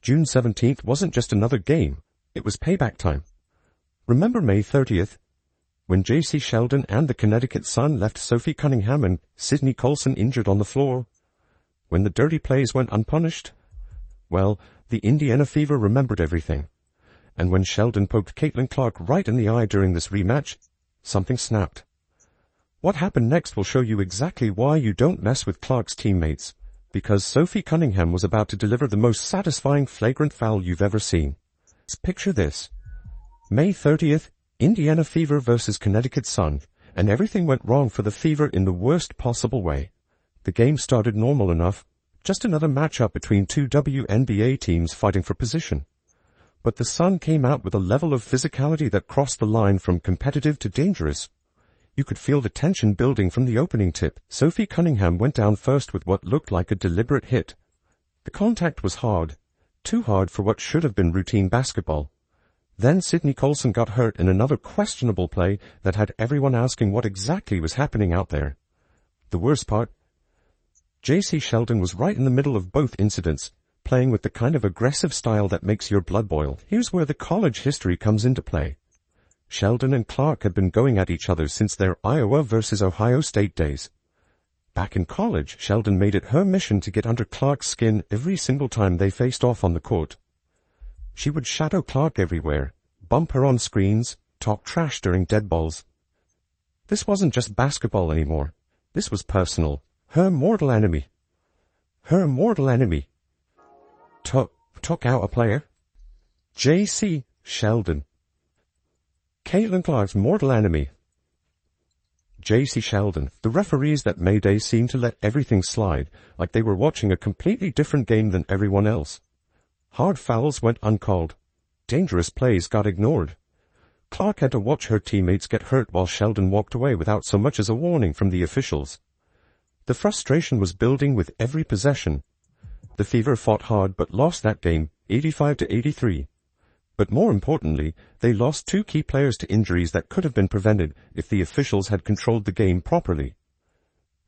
June 17th wasn't just another game, it was payback time. Remember May 30th? When J.C. Sheldon and the Connecticut Sun left Sophie Cunningham and Sydney Colson injured on the floor? When the dirty plays went unpunished? Well, the Indiana Fever remembered everything. And when Sheldon poked Caitlin Clark right in the eye during this rematch, something snapped. What happened next will show you exactly why you don't mess with Clark's teammates, because Sophie Cunningham was about to deliver the most satisfying flagrant foul you've ever seen. Picture this. May 30th, Indiana Fever versus Connecticut Sun, and everything went wrong for the Fever in the worst possible way. The game started normal enough, just another matchup between two WNBA teams fighting for position. But the Sun came out with a level of physicality that crossed the line from competitive to dangerous. You could feel the tension building from the opening tip. Sophie Cunningham went down first with what looked like a deliberate hit. The contact was hard, too hard for what should have been routine basketball. Then Sydney Colson got hurt in another questionable play that had everyone asking what exactly was happening out there. The worst part? J.C. Sheldon was right in the middle of both incidents, playing with the kind of aggressive style that makes your blood boil. Here's where the college history comes into play. Sheldon and Clark had been going at each other since their Iowa versus Ohio State days. Back in college, Sheldon made it her mission to get under Clark's skin every single time they faced off on the court. She would shadow Clark everywhere, bump her on screens, talk trash during dead balls. This wasn't just basketball anymore. This was personal. Her mortal enemy. Her mortal enemy. Took out a player. J.C. Sheldon. Caitlin Clark's mortal enemy. J.C. Sheldon. The referees that Mayday seemed to let everything slide, like they were watching a completely different game than everyone else. Hard fouls went uncalled. Dangerous plays got ignored. Clark had to watch her teammates get hurt while Sheldon walked away without so much as a warning from the officials. The frustration was building with every possession. The Fever fought hard but lost that game, 85-83. But more importantly, they lost two key players to injuries that could have been prevented if the officials had controlled the game properly.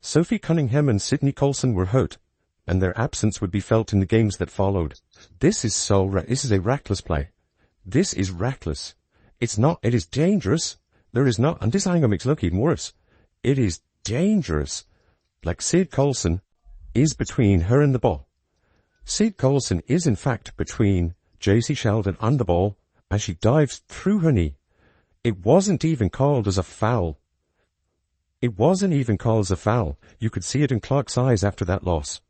Sophie Cunningham and Sydney Colson were hurt, and their absence would be felt in the games that followed. This is a reckless play. This is reckless. It is dangerous. There is not, and this angle makes it look even worse. It is dangerous. Like Sid Colson is between her and the ball. Sid Colson is in fact between J.C. Sheldon and the ball as she dives through her knee. It wasn't even called as a foul. It wasn't even called as a foul. You could see it in Clark's eyes after that loss.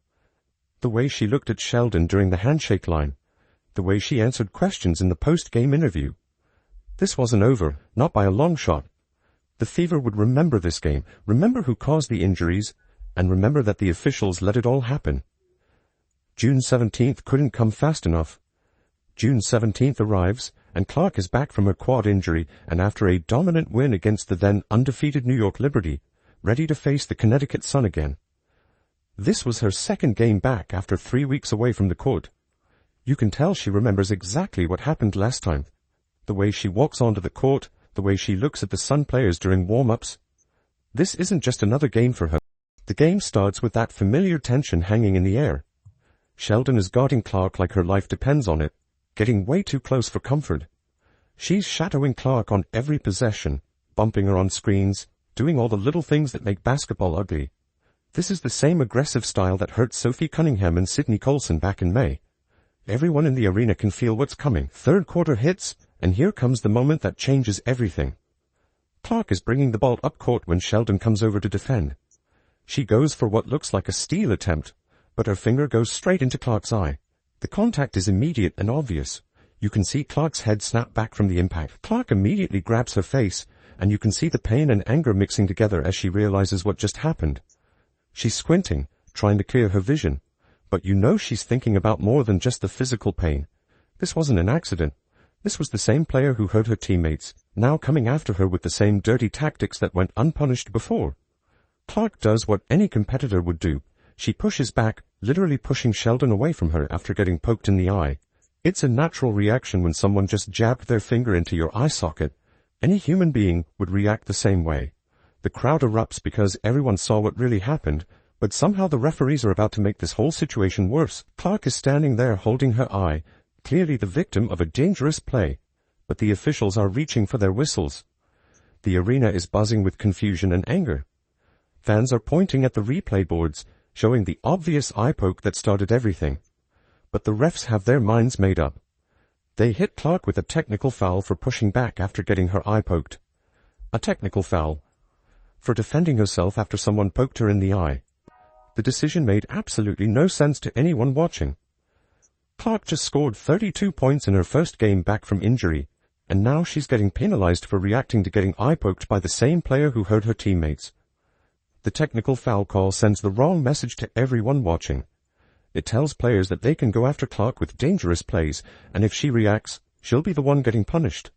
The way she looked at Sheldon during the handshake line. The way she answered questions in the post-game interview. This wasn't over, not by a long shot. The Fever would remember this game, remember who caused the injuries, and remember that the officials let it all happen. June 17th couldn't come fast enough. June 17th arrives, and Clark is back from her quad injury, and after a dominant win against the then undefeated New York Liberty, ready to face the Connecticut Sun again. This was her second game back after 3 weeks away from the court. You can tell she remembers exactly what happened last time. The way she walks onto the court, the way she looks at the Sun players during warm-ups. This isn't just another game for her. The game starts with that familiar tension hanging in the air. Sheldon is guarding Clark like her life depends on it, getting way too close for comfort. She's shadowing Clark on every possession, bumping her on screens, doing all the little things that make basketball ugly. This is the same aggressive style that hurt Sophie Cunningham and Sydney Colson back in May. Everyone in the arena can feel what's coming. Third quarter hits, and here comes the moment that changes everything. Clark is bringing the ball up court when Sheldon comes over to defend. She goes for what looks like a steal attempt, but her finger goes straight into Clark's eye. The contact is immediate and obvious. You can see Clark's head snap back from the impact. Clark immediately grabs her face, and you can see the pain and anger mixing together as she realizes what just happened. She's squinting, trying to clear her vision, but you know she's thinking about more than just the physical pain. This wasn't an accident. This was the same player who hurt her teammates, now coming after her with the same dirty tactics that went unpunished before. Clark does what any competitor would do. She pushes back, literally pushing Sheldon away from her after getting poked in the eye. It's a natural reaction when someone just jabbed their finger into your eye socket. Any human being would react the same way. The crowd erupts because everyone saw what really happened, But somehow the referees are about to make this whole situation worse. Clark is standing there holding her eye, clearly the victim of a dangerous play. But the officials are reaching for their whistles. The arena is buzzing with confusion and anger. Fans are pointing at the replay boards, showing the obvious eye poke that started everything. But the refs have their minds made up. They hit Clark with a technical foul for pushing back after getting her eye poked. A technical foul for defending herself after someone poked her in the eye. The decision made absolutely no sense to anyone watching. Clark just scored 32 points in her first game back from injury, and now she's getting penalized for reacting to getting eye poked by the same player who hurt her teammates. The technical foul call sends the wrong message to everyone watching. It tells players that they can go after Clark with dangerous plays, and if she reacts, she'll be the one getting punished.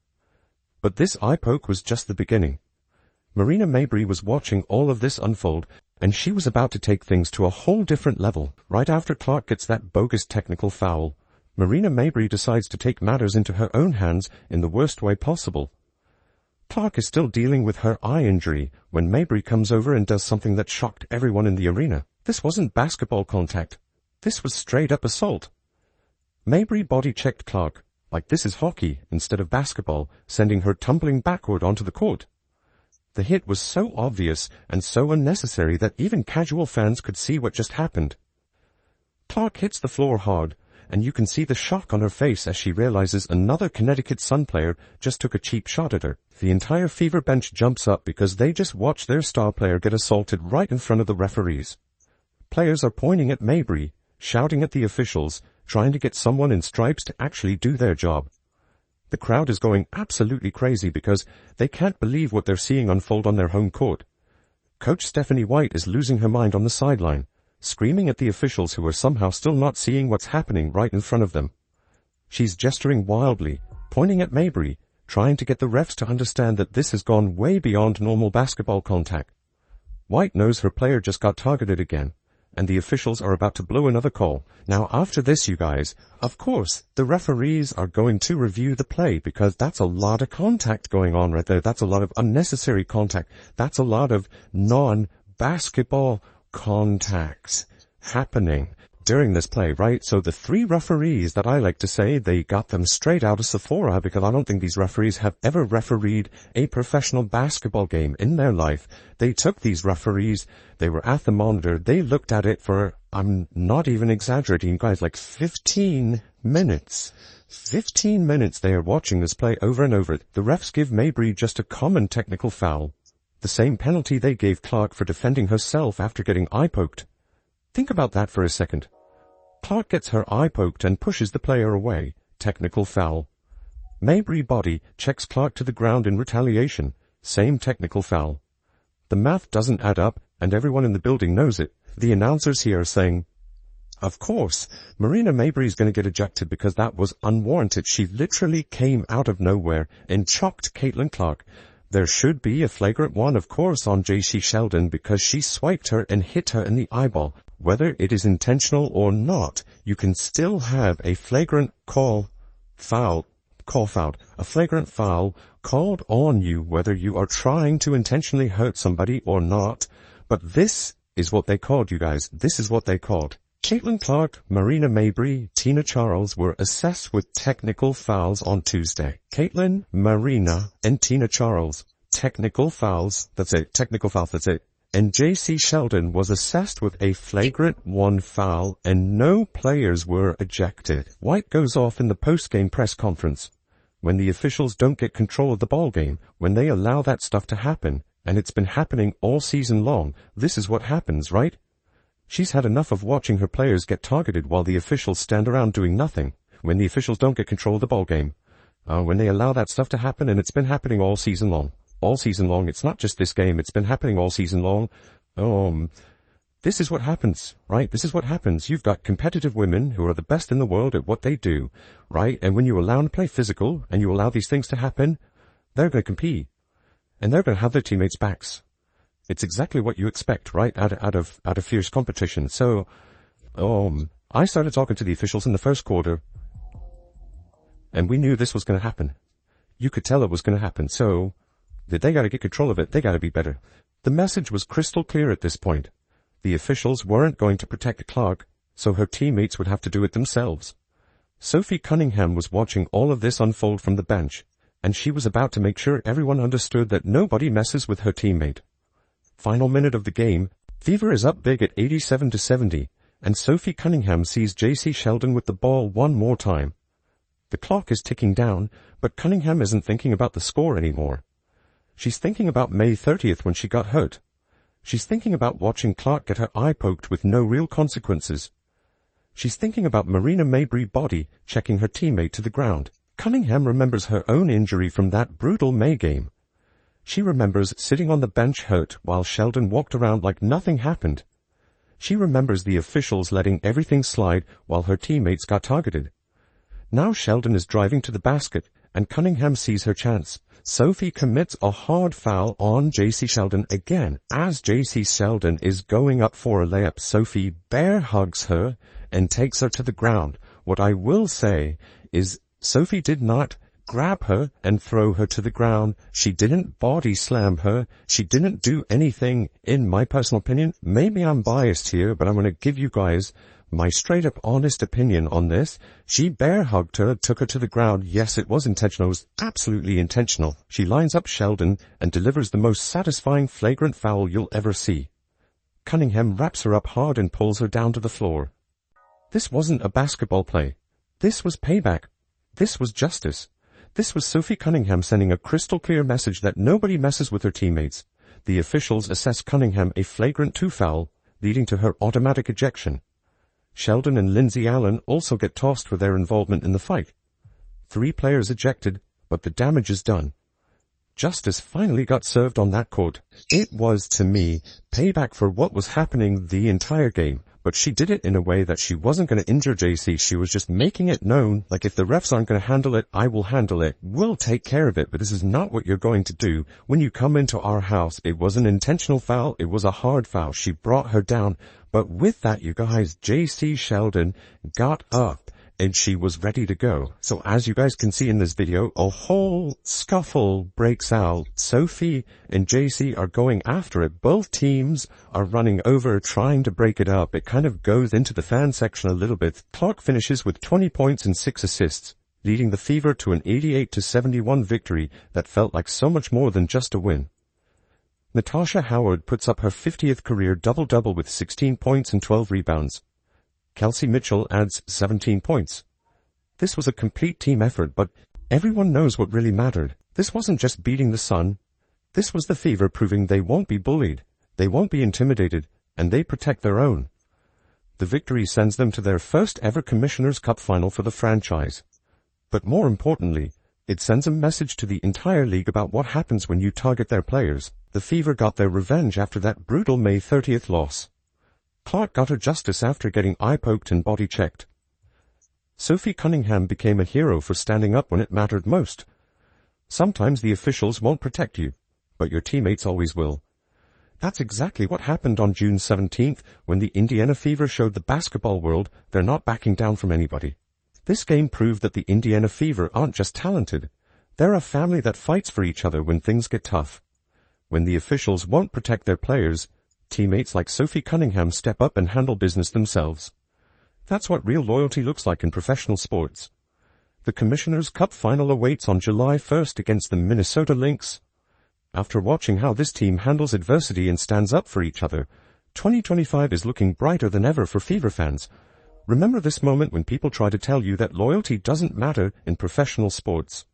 But this eye poke was just the beginning. Marina Mabrey was watching all of this unfold, and she was about to take things to a whole different level. Right after Clark gets that bogus technical foul, Marina Mabrey decides to take matters into her own hands in the worst way possible. Clark is still dealing with her eye injury when Mabrey comes over and does something that shocked everyone in the arena. This wasn't basketball contact. This was straight-up assault. Mabrey body-checked Clark, like this is hockey instead of basketball, sending her tumbling backward onto the court. The hit was so obvious and so unnecessary that even casual fans could see what just happened. Clark hits the floor hard, and you can see the shock on her face as she realizes another Connecticut Sun player just took a cheap shot at her. The entire Fever bench jumps up because they just watched their star player get assaulted right in front of the referees. Players are pointing at Mabrey, shouting at the officials, trying to get someone in stripes to actually do their job. The crowd is going absolutely crazy because they can't believe what they're seeing unfold on their home court. Coach Stephanie White is losing her mind on the sideline, screaming at the officials who are somehow still not seeing what's happening right in front of them. She's gesturing wildly, pointing at Mabrey, trying to get the refs to understand that this has gone way beyond normal basketball contact. White knows her player just got targeted again, and the officials are about to blow another call. Now after this, you guys, of course, the referees are going to review the play because that's a lot of contact going on right there. That's a lot of unnecessary contact. That's a lot of non-basketball contacts happening during this play, right? So the three referees that I like to say, they got them straight out of Sephora because I don't think these referees have ever refereed a professional basketball game in their life. They took these referees, they were at the monitor, they looked at it for, I'm not even exaggerating, guys, like 15 minutes. 15 minutes they are watching this play over and over. The refs give Mabrey just a common technical foul, the same penalty they gave Clark for defending herself after getting eye poked. Think about that for a second. Clark gets her eye poked and pushes the player away. Technical foul. Mabrey body checks Clark to the ground in retaliation. Same technical foul. The math doesn't add up, and everyone in the building knows it. The announcers here are saying, of course, Marina Mabrey's going to get ejected because that was unwarranted. She literally came out of nowhere and chocked Caitlin Clark. There should be a flagrant one, of course, on J.C. Sheldon because she swiped her and hit her in the eyeball. Whether it is intentional or not, you can still have a flagrant foul called on you whether you are trying to intentionally hurt somebody or not. But this is what they called, you guys. This is what they called. Caitlin Clark, Marina Mabrey, Tina Charles were assessed with technical fouls on Tuesday. Caitlin, Marina, and Tina Charles. Technical fouls, that's it. Technical fouls, that's it. And J.C. Sheldon was assessed with a flagrant 1 foul, and no players were ejected. White goes off in the post-game press conference. When the officials don't get control of the ball game, when they allow that stuff to happen, and it's been happening all season long, this is what happens, right? She's had enough of watching her players get targeted while the officials stand around doing nothing. When the officials don't get control of the ball game, when they allow that stuff to happen, and it's been happening all season long. All season long. It's not just this game. It's been happening all season long. This is what happens, right? This is what happens. You've got competitive women who are the best in the world at what they do, right? And when you allow them to play physical and you allow these things to happen, they're going to compete. And they're going to have their teammates' backs. It's exactly what you expect, right? Out of fierce competition. So, I started talking to the officials in the first quarter, and we knew this was going to happen. You could tell it was going to happen. So, they got to get control of it. They got to be better. The message was crystal clear at this point. The officials weren't going to protect Clark, so her teammates would have to do it themselves. Sophie Cunningham was watching all of this unfold from the bench, and she was about to make sure everyone understood that nobody messes with her teammate. Final minute of the game, Fever is up big at 87-70, and Sophie Cunningham sees JC Sheldon with the ball one more time. The clock is ticking down, but Cunningham isn't thinking about the score anymore. She's thinking about May 30th when she got hurt. She's thinking about watching Clark get her eye poked with no real consequences. She's thinking about Marina Mabrey body checking her teammate to the ground. Cunningham remembers her own injury from that brutal May game. She remembers sitting on the bench hurt while Sheldon walked around like nothing happened. She remembers the officials letting everything slide while her teammates got targeted. Now Sheldon is driving to the basket, and Cunningham sees her chance. Sophie commits a hard foul on JC Sheldon again. As JC Sheldon is going up for a layup, Sophie bear hugs her and takes her to the ground. What I will say is Sophie did not grab her and throw her to the ground. She didn't body slam her. She didn't do anything, in my personal opinion. Maybe I'm biased here, but I'm going to give you guys my straight up honest opinion on this. She bear hugged her, took her to the ground. Yes, it was intentional. It was absolutely intentional. She lines up Sheldon and delivers the most satisfying flagrant foul you'll ever see. Cunningham wraps her up hard and pulls her down to the floor. This wasn't a basketball play. This was payback. This was justice. This was Sophie Cunningham sending a crystal clear message that nobody messes with her teammates. The officials assess Cunningham a flagrant 2 foul, leading to her automatic ejection. Sheldon and Lindsay Allen also get tossed for their involvement in the fight. 3 players ejected, but the damage is done. Justice finally got served on that court. It was, to me, payback for what was happening the entire game, but she did it in a way that she wasn't going to injure JC. She was just making it known, like, if the refs aren't going to handle it, I will handle it. We'll take care of it, but this is not what you're going to do. When you come into our house, it was an intentional foul. It was a hard foul. She brought her down. But with that, you guys, JC Sheldon got up and she was ready to go. So as you guys can see in this video, a whole scuffle breaks out. Sophie and JC are going after it. Both teams are running over, trying to break it up. It kind of goes into the fan section a little bit. Clark finishes with 20 points and 6 assists, leading the Fever to an 88-71 victory that felt like so much more than just a win. Natasha Howard puts up her 50th career double-double with 16 points and 12 rebounds. Kelsey Mitchell adds 17 points. This was a complete team effort, but everyone knows what really mattered. This wasn't just beating the Sun. This was the Fever proving they won't be bullied, they won't be intimidated, and they protect their own. The victory sends them to their first ever Commissioner's Cup final for the franchise. But more importantly, it sends a message to the entire league about what happens when you target their players. The Fever got their revenge after that brutal May 30th loss. Clark got her justice after getting eye-poked and body-checked. Sophie Cunningham became a hero for standing up when it mattered most. Sometimes the officials won't protect you, but your teammates always will. That's exactly what happened on June 17th when the Indiana Fever showed the basketball world they're not backing down from anybody. This game proved that the Indiana Fever aren't just talented. They're a family that fights for each other when things get tough. When the officials won't protect their players, teammates like Sophie Cunningham step up and handle business themselves. That's what real loyalty looks like in professional sports. The Commissioner's Cup final awaits on July 1st against the Minnesota Lynx. After watching how this team handles adversity and stands up for each other, 2025 is looking brighter than ever for Fever fans. Remember this moment when people try to tell you that loyalty doesn't matter in professional sports.